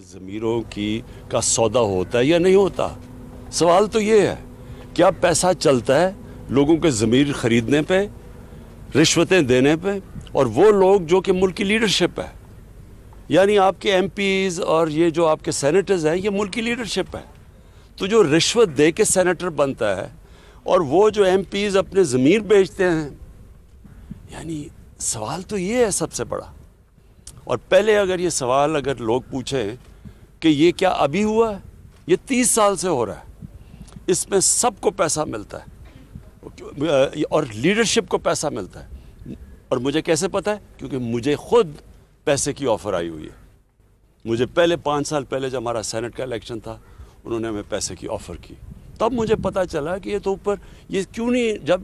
ज़मीरों का सौदा होता है या नहीं होता? सवाल तो ये है, क्या पैसा चलता है लोगों के ज़मीर ख़रीदने पे, रिश्वतें देने पे, और वो लोग जो कि मुल्क की लीडरशिप है, यानी आपके एमपीज़ और ये जो आपके सेनेटर्स हैं, ये मुल्क की लीडरशिप है। तो जो रिश्वत दे के सेनेटर बनता है और वो जो एमपीज़ अपने ज़मीर बेचते हैं, यानी सवाल तो ये है सबसे बड़ा। और पहले अगर ये सवाल अगर लोग पूछें कि ये क्या अभी हुआ है, ये 30 साल से हो रहा है, इसमें सबको पैसा मिलता है और लीडरशिप को पैसा मिलता है। और मुझे कैसे पता है? क्योंकि मुझे खुद पैसे की ऑफ़र आई हुई है। मुझे पहले 5 साल पहले जब हमारा सेनेट का इलेक्शन था, उन्होंने हमें पैसे की ऑफ़र की, तब मुझे पता चला कि ये तो ऊपर ये क्यों नहीं,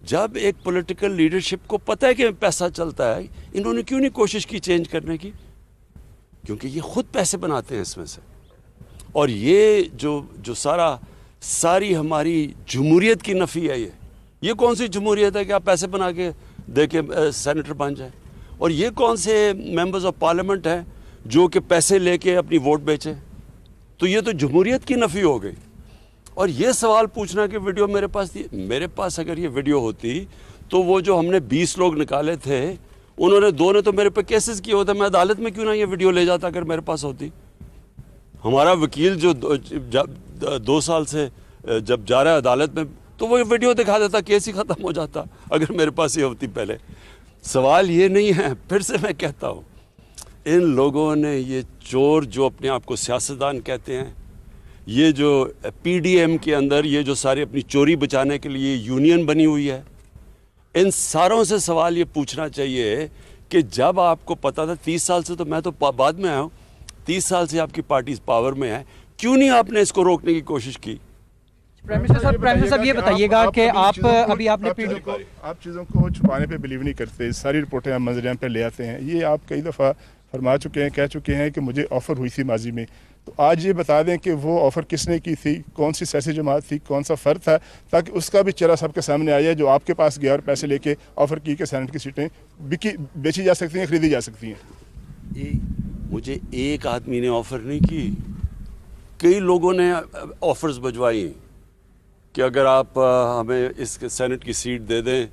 जब एक पॉलिटिकल लीडरशिप को पता है कि पैसा चलता है, इन्होंने क्यों नहीं कोशिश की चेंज करने की? क्योंकि ये खुद पैसे बनाते हैं इसमें से। और ये जो सारी हमारी जमहूरियत की नफ़ी है, ये कौन सी जमहूरियत है कि आप पैसे बना के दे के सेनेटर बन जाए? और ये कौन से मेंबर्स ऑफ पार्लियामेंट हैं जो कि पैसे लेके अपनी वोट बेचें? तो ये तो जमहूरियत की नफ़ी हो गई। और ये सवाल पूछना कि वीडियो मेरे पास थी, मेरे पास अगर ये वीडियो होती तो वो जो हमने 20 लोग निकाले थे, उन्होंने 2 ने तो मेरे पे केसेस किए होते, मैं अदालत में क्यों ना ये वीडियो ले जाता अगर मेरे पास होती। हमारा वकील जो 2 साल से जब जा रहा है अदालत में, तो वो वीडियो दिखा देता, केस ही ख़त्म हो जाता अगर मेरे पास ये होती पहले। सवाल ये नहीं है, फिर से मैं कहता हूँ, इन लोगों ने ये चोर जो अपने आप को सियासतदान कहते हैं, ये जो पीडीएम के अंदर ये जो सारी अपनी चोरी बचाने के लिए यूनियन बनी हुई है, इन सारों से सवाल ये पूछना चाहिए कि जब आपको पता था 30 साल से, तो मैं तो बाद में आया हूँ, 30 साल से आपकी पार्टी पावर में है, क्यों नहीं आपने इसको रोकने की कोशिश की? प्राइम मिनिस्टर साहब ये बताइएगा कि आप अभी आपने आप चीज़ों को छुपाने पे बिलीव नहीं करते, सारी रिपोर्टें हम मंजर आम पे ले आते हैं। ये आप कई दफ़ा फरमा चुके हैं, कह चुके हैं कि मुझे ऑफ़र हुई थी माजी में, तो आज ये बता दें कि वो ऑफ़र किसने की थी, कौन सी सियासी जमात थी, कौन सा फ़र्द था, ताकि उसका भी चेहरा सबके सामने आया जो आपके पास गया और पैसे लेके ऑफ़र की कि सेनेट की सीटें बेची जा सकती हैं, खरीदी जा सकती हैं। मुझे एक आदमी ने ऑफ़र नहीं की, कई लोगों ने ऑफ़र्स भिजवाई कि अगर आप हमें इस सेनेट की सीट दे दें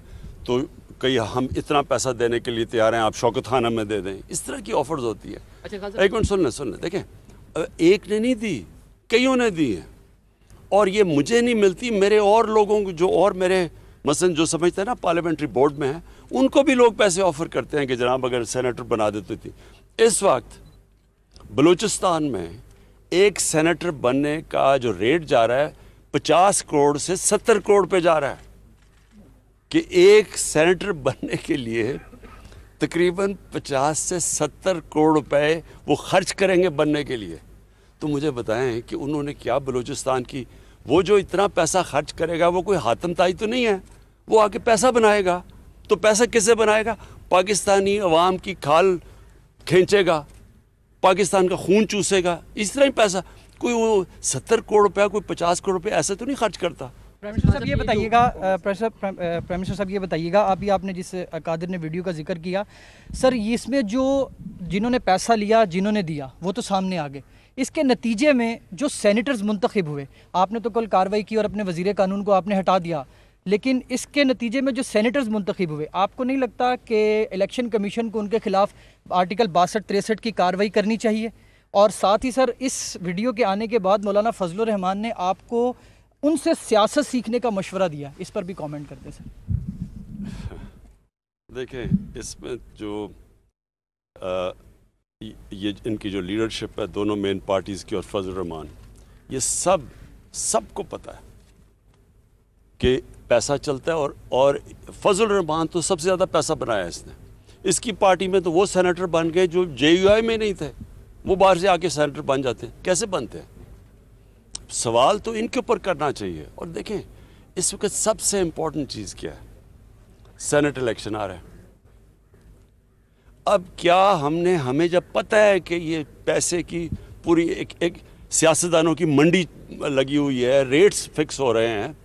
तो कई हम इतना पैसा देने के लिए तैयार हैं, आप शौकत खान हमें दे दें। इस तरह की ऑफ़र्स होती है। अच्छा, एक मिनट सुन लें, देखें, एक ने नहीं दी, कईयों ने दी हैं। और ये मुझे नहीं मिलती, मेरे और लोगों को जो और मेरे मसलन जो समझते हैं ना पार्लियामेंट्री बोर्ड में है, उनको भी लोग पैसे ऑफ़र करते हैं कि जनाब अगर सेनेटर बना देती थी। इस वक्त बलूचिस्तान में एक सेनेटर बनने का जो रेट जा रहा है 50 करोड़ से 70 करोड़ पे जा रहा है, कि एक सेनेटर बनने के लिए तकरीबन 50 से 70 करोड़ रुपए वो खर्च करेंगे बनने के लिए। तो मुझे बताएं कि उन्होंने क्या बलूचिस्तान की, वो जो इतना पैसा खर्च करेगा वो कोई हातम ताई तो नहीं है, वो आके पैसा बनाएगा। तो पैसा किससे बनाएगा? पाकिस्तानी अवाम की खाल खींचेगा, पाकिस्तान का खून चूसेगा, इस तरह ही पैसा। कोई वो 70 करोड़ रुपया, कोई 50 करोड़ रुपया ऐसे तो नहीं खर्च करता। प्राइम मिनिस्टर साहब ये बताइएगा, प्राइम मिनिस्टर साहब ये बताइएगा, अभी आपने जिस कादिर ने वीडियो का जिक्र किया, सर इसमें जो जिन्होंने पैसा लिया, जिन्होंने दिया, वो तो सामने आ गए। इसके नतीजे में जो सेनेटर्स मुंतखब हुए, आपने तो कल कार्रवाई की और अपने वज़ीर कानून को आपने हटा दिया, लेकिन इसके नतीजे में जो सेनेटर्स मुंतखब हुए, आपको नहीं लगता कि इलेक्शन कमीशन को उनके खिलाफ आर्टिकल 62-63 की कार्रवाई करनी चाहिए? और साथ ही सर, इस वीडियो के आने के बाद मौलाना फजलुर रहमान ने आपको उनसे सियासत सीखने का मशवरा दिया, इस पर भी कमेंट करते सर। देखें, इसमें जो ये इनकी जो लीडरशिप है दोनों मेन पार्टीज़ की और फजलुर रहमान, ये सबको पता है कि पैसा चलता है। और फजलुर रहमान तो सबसे ज़्यादा पैसा बनाया है इसने। इसकी पार्टी में तो वो सेनेटर बन गए जो JUI में नहीं थे, वो बाहर से आके सेनेटर बन जाते हैं। कैसे बनते हैं? सवाल तो इनके ऊपर करना चाहिए। और देखें, इस वक्त सबसे इम्पोर्टेंट चीज़ क्या है? सेनेट इलेक्शन आ रहा है। अब क्या हमें जब पता है कि ये पैसे की पूरी एक सियासतदानों की मंडी लगी हुई है, रेट्स फिक्स हो रहे हैं,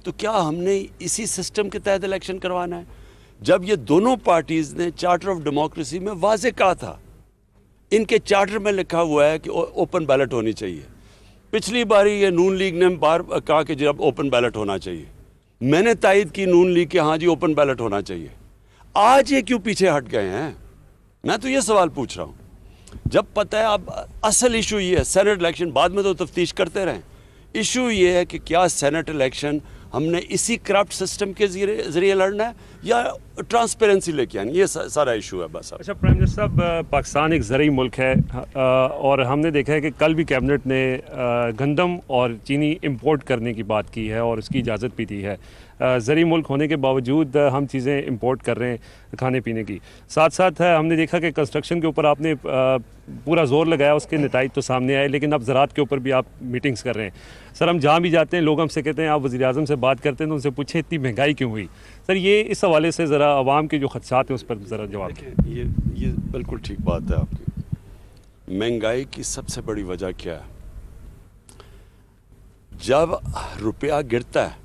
तो क्या हमने इसी सिस्टम के तहत इलेक्शन करवाना है? जब ये दोनों पार्टीज़ ने चार्टर ऑफ डेमोक्रेसी में वाज़े कहा था, इनके चार्टर में लिखा हुआ है कि ओपन बैलेट होनी चाहिए। पिछली बारी ये नून लीग ने बार कहा कि जब ओपन बैलेट होना चाहिए, मैंने तायद की नून लीग के हाँ जी ओपन बैलेट होना चाहिए। आज ये क्यों पीछे हट गए हैं? मैं तो ये सवाल पूछ रहा हूँ, जब पता है अब असल इशू ये है सेनेट इलेक्शन, बाद में तो तफ्तीश करते रहें। इशू ये है कि क्या सेनेट इलेक्शन हमने इसी करप्ट सिस्टम के ज़रिए लड़ना है या ट्रांसपेरेंसी लेके आनी, ये सारा इशू है बस। अच्छा प्राइम मिनिस्टर साहब, पाकिस्तान एक ज़रूरी मुल्क है और हमने देखा है कि कल भी कैबिनेट ने गंदम और चीनी इंपोर्ट करने की बात की है और उसकी इजाज़त भी दी है। ज़रूरी मुल्क होने के बावजूद हम चीज़ें इंपोर्ट कर रहे हैं खाने पीने की। साथ साथ हमने देखा कि कंस्ट्रक्शन के ऊपर आपने पूरा ज़ोर लगाया, उसके नताइज तो सामने आए, लेकिन अब ज़राअत के ऊपर भी आप मीटिंग्स कर रहे हैं। सर हम जहाँ भी जाते हैं लोग हमसे कहते हैं, आप वज़ीर-ए-आज़म से बात करते हैं तो उनसे पूछे इतनी महंगाई क्यों हुई? सर ये इस हवाले से ज़रा आवाम के जो खदशात हैं उस पर ज़रा जवाब दें। ये बिल्कुल ठीक बात है आपकी। महंगाई की सबसे बड़ी वजह क्या है? जब रुपया गिरता है,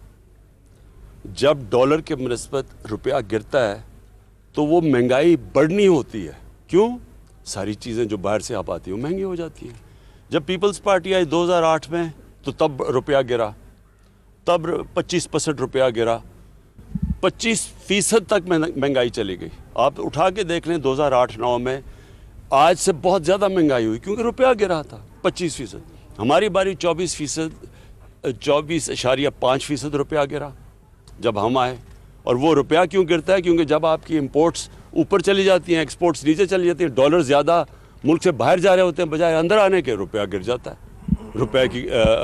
जब डॉलर के मुनिस्बत रुपया गिरता है तो वो महंगाई बढ़नी होती है। क्यों? सारी चीज़ें जो बाहर से आप आती हैं वो महंगी हो जाती हैं। जब पीपल्स पार्टी आई 2008 में तो तब रुपया गिरा, तब 25% रुपया गिरा, 25% तक महंगाई चली गई। आप उठा के देख लें 2008-9 में आज से बहुत ज़्यादा महंगाई हुई क्योंकि रुपया गिरा था 25%। हमारी बारी 24.5% रुपया गिरा जब हम आए। और वो रुपया क्यों गिरता है? क्योंकि जब आपकी इंपोर्ट्स ऊपर चली जाती हैं, एक्सपोर्ट्स नीचे चली जाती हैं, डॉलर ज़्यादा मुल्क से बाहर जा रहे होते हैं बजाय अंदर आने के, रुपया गिर जाता है। रुपए की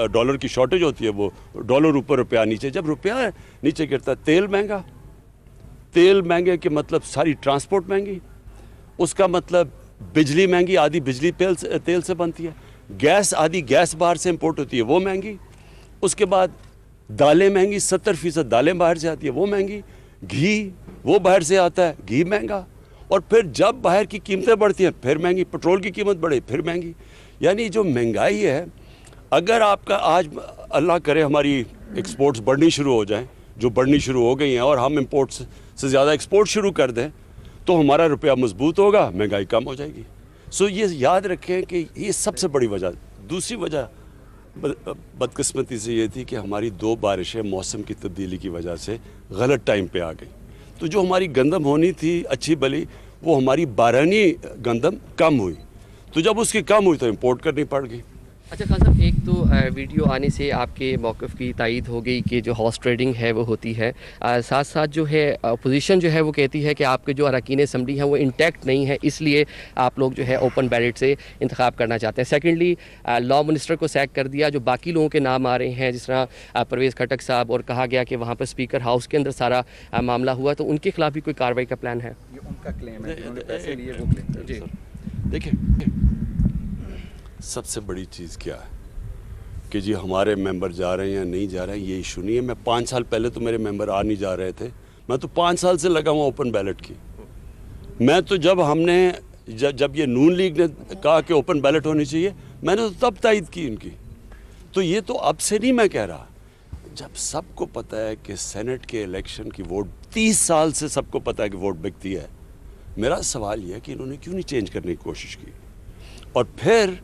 डॉलर की शॉर्टेज होती है, वो डॉलर ऊपर रुपया नीचे। जब रुपया नीचे गिरता है, तेल महंगा, तेल महंगे के मतलब सारी ट्रांसपोर्ट महंगी, उसका मतलब बिजली महंगी, आधी बिजली तेल से बनती है, गैस आधी गैस बाहर से इंपोर्ट होती है वो महंगी, उसके बाद दालें महंगी, 70% दालें बाहर से आती है वो महंगी, घी वो बाहर से आता है घी महंगा, और फिर जब बाहर की कीमतें बढ़ती हैं फिर महंगी, पेट्रोल की कीमत बढ़े फिर महंगी। यानी जो महंगाई है, अगर आपका आज अल्लाह करे हमारी एक्सपोर्ट्स बढ़नी शुरू हो जाएं, जो बढ़नी शुरू हो गई हैं, और हम इंपोर्ट्स से ज़्यादा एक्सपोर्ट शुरू कर दें तो हमारा रुपया मजबूत होगा, महंगाई कम हो जाएगी। सो ये याद रखें कि ये सबसे बड़ी वजह। दूसरी वजह बदकिस्मती से ये थी कि हमारी 2 बारिशें मौसम की तब्दीली की वजह से गलत टाइम पे आ गई, तो जो हमारी गंदम होनी थी अच्छी भली, वो हमारी बारहनी गंदम कम हुई, तो जब उसकी कम हुई तो इंपोर्ट करनी पड़ गई। अच्छा खान साहब, एक तो वीडियो आने से आपके मौक़िफ़ की तायीद हो गई कि जो हॉर्स ट्रेडिंग है वो होती है, साथ साथ जो है अपोजिशन जो है वो कहती है कि आपके जो अरकान असम्बली हैं वो इंटैक्ट नहीं है, इसलिए आप लोग जो है ओपन बैलेट से इंतखाब करना चाहते हैं। सेकेंडली, लॉ मिनिस्टर को सैक कर दिया, जो बाकी लोगों के नाम आ रहे हैं जिस तरह परवेज़ खटक साहब, और कहा गया कि वहाँ पर स्पीकर हाउस के अंदर सारा मामला हुआ, तो उनके खिलाफ भी कोई कार्रवाई का प्लान है? ये उनका क्लेम है, उन्होंने पैसे लिए वो क्लेम। जी देखिए, सबसे बड़ी चीज़ क्या है कि जी हमारे मेंबर जा रहे हैं या नहीं जा रहे हैं, ये इशू नहीं है। मैं 5 साल पहले तो मेरे मेंबर आ नहीं जा रहे थे, मैं तो 5 साल से लगा हुआ ओपन बैलेट की। मैं तो जब ये नून लीग ने कहा कि ओपन बैलेट होनी चाहिए, मैंने तो तब तायद की इनकी। तो ये तो अब से नहीं मैं कह रहा, जब सबको पता है कि सेनेट के इलेक्शन की वोट 30 साल से सबको पता है कि वोट बिकती है। मेरा सवाल ये है कि इन्होंने क्यों नहीं चेंज करने की कोशिश की। और फिर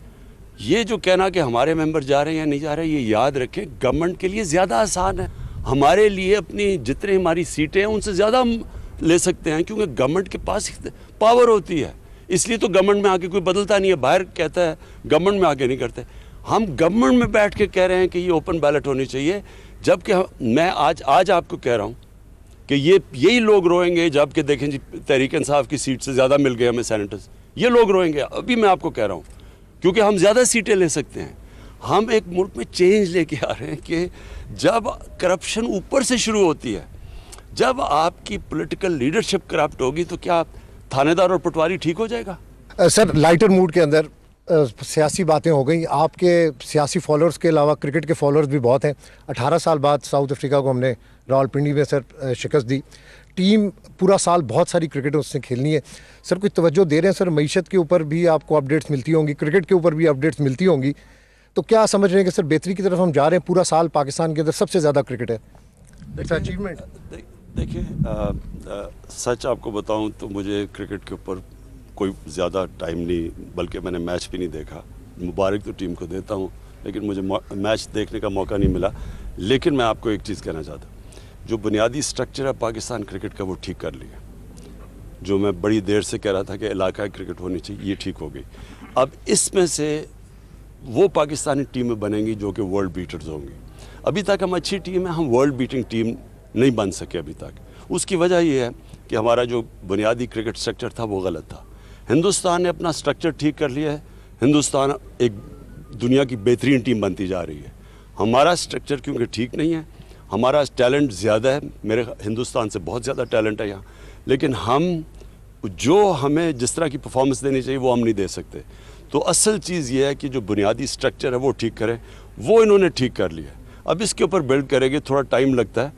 ये जो कहना कि हमारे मेंबर जा रहे हैं या नहीं जा रहे हैं, ये याद रखें गवर्नमेंट के लिए ज़्यादा आसान है। हमारे लिए अपनी जितनी हमारी सीटें हैं उनसे ज़्यादा हम ले सकते हैं, क्योंकि गवर्नमेंट के पास पावर होती है। इसलिए तो गवर्नमेंट में आके कोई बदलता नहीं है, बाहर कहता है, गवर्नमेंट में आके नहीं करते। हम गवर्नमेंट में बैठ के कह रहे हैं कि ये ओपन बैलेट होनी चाहिए, जबकि मैं आज आपको कह रहा हूँ कि यही लोग रोएंगे जबकि देखें जी तहरीक इंसाफ की सीट से ज़्यादा मिल गए हमें सेनेटर्स, ये लोग रोएंगे। अभी मैं आपको कह रहा हूँ क्योंकि हम ज़्यादा सीटें ले सकते हैं। हम एक मुल्क में चेंज लेके आ रहे हैं कि जब करप्शन ऊपर से शुरू होती है, जब आपकी पॉलिटिकल लीडरशिप करप्ट होगी, तो क्या थानेदार और पटवारी ठीक हो जाएगा? सर, लाइटर मूड के अंदर सियासी बातें हो गई। आपके सियासी फॉलोअर्स के अलावा क्रिकेट के फॉलोअर्स भी बहुत हैं। 18 साल बाद साउथ अफ्रीका को हमने रावलपिंडी में सर शिकस्त दी। टीम पूरा साल बहुत सारी क्रिकेट उससे खेलनी है। सर कोई तवज्जो दे रहे हैं सर? मईशत के ऊपर भी आपको अपडेट्स मिलती होंगी, क्रिकेट के ऊपर भी अपडेट्स मिलती होंगी, तो क्या समझ रहे हैं कि सर बेहतरी की तरफ हम जा रहे हैं? पूरा साल पाकिस्तान के अंदर सबसे ज़्यादा क्रिकेट है, अचीवमेंट। देखिए, सच आपको बताऊं तो मुझे क्रिकेट के ऊपर कोई ज़्यादा टाइम नहीं, बल्कि मैंने मैच भी नहीं देखा। मुबारक तो टीम को देता हूँ, लेकिन मुझे मैच देखने का मौका नहीं मिला। लेकिन मैं आपको एक चीज़ कहना चाहता हूँ, जो बुनियादी स्ट्रक्चर है पाकिस्तान क्रिकेट का वो ठीक कर लिया। जो मैं बड़ी देर से कह रहा था कि इलाका क्रिकेट होनी चाहिए, ये ठीक हो गई। अब इसमें से वो पाकिस्तानी टीमें बनेंगी जो कि वर्ल्ड बीटर्स होंगी। अभी तक हम अच्छी टीम है, हम वर्ल्ड बीटिंग टीम नहीं बन सके अभी तक। उसकी वजह ये है कि हमारा जो बुनियादी क्रिकेट स्ट्रक्चर था वो गलत था। हिंदुस्तान ने अपना स्ट्रक्चर ठीक कर लिया है, हिंदुस्तान एक दुनिया की बेहतरीन टीम बनती जा रही है। हमारा स्ट्रक्चर क्योंकि ठीक नहीं है, हमारा टैलेंट ज़्यादा है, मेरे हिंदुस्तान से बहुत ज़्यादा टैलेंट है यहाँ, लेकिन हम जो हमें जिस तरह की परफॉर्मेंस देनी चाहिए वो हम नहीं दे सकते। तो असल चीज़ ये है कि जो बुनियादी स्ट्रक्चर है वो ठीक करें, वो इन्होंने ठीक कर लिया। अब इसके ऊपर बिल्ड करेंगे, थोड़ा टाइम लगता है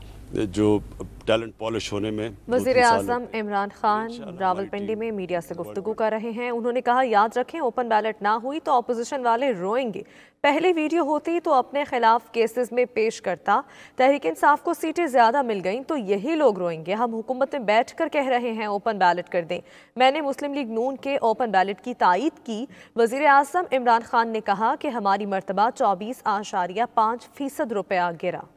जो टैलेंट पॉलिश होने में। वज़ीर आज़म इमरान खान रावलपिंडी में मीडिया से गुफ्तगू कर रहे हैं। उन्होंने कहा, याद रखें ओपन बैलेट ना हुई तो अपोजिशन वाले रोएंगे। पहले वीडियो होती तो अपने खिलाफ केसेस में पेश करता। तहरीक इंसाफ को सीटें ज़्यादा मिल गईं तो यही लोग रोएंगे। हम हुकूमत में बैठ कर कह रहे हैं ओपन बैलेट कर दें। मैंने मुस्लिम लीग नून के ओपन बैलेट की तायीद की। वज़ीर आज़म इमरान खान ने कहा कि हमारी मर्तबा 24.5% रुपया गिरा।